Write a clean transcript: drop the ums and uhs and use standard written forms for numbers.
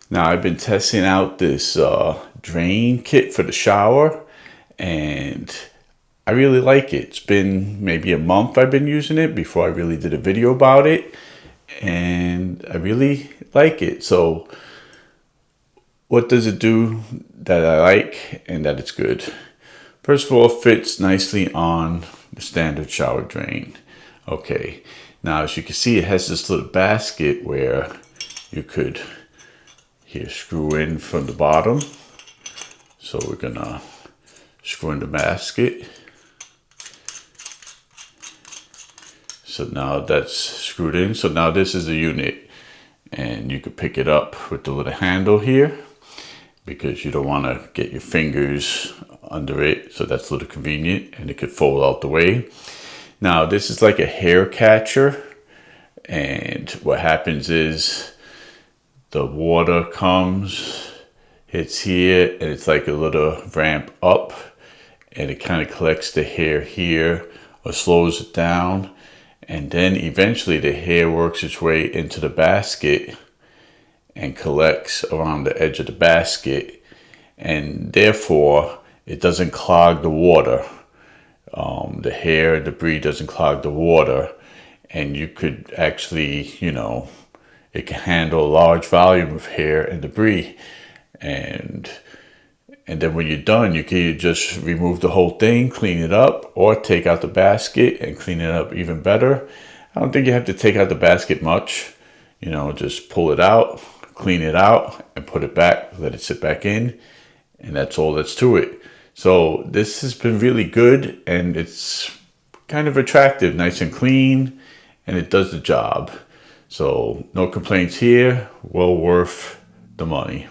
Now I've been testing out this drain kit for the shower, and I really like it. It's been maybe a month I've been using it before I really did a video about it, and I really like it. So what does it do that I like and that it's good? First of all, it fits nicely on the standard shower drain. Okay, now as you can see, it has this little basket where you could here screw in from the bottom. So we're gonna screw in the basket. So now that's screwed in. So now this is the unit, and you could pick it up with the little handle here because you don't want to get your fingers under it. So that's a little convenient, and it could fold out the way. Now this is like a hair catcher, and what happens is the water comes, hits here, and it's like a little ramp up, and it kind of collects the hair here or slows it down, and then eventually the hair works its way into the basket and collects around the edge of the basket, and therefore it doesn't clog the water. The hair and debris doesn't clog the water, and you could actually, it can handle a large volume of hair and debris. And then when you're done, you can either just remove the whole thing, clean it up, or take out the basket and clean it up even better. I don't think you have to take out the basket much. Just pull it out, clean it out, and put it back, let it sit back in, and that's all that's to it. So this has been really good, and it's kind of attractive, nice and clean, and it does the job. So no complaints here, well worth the money.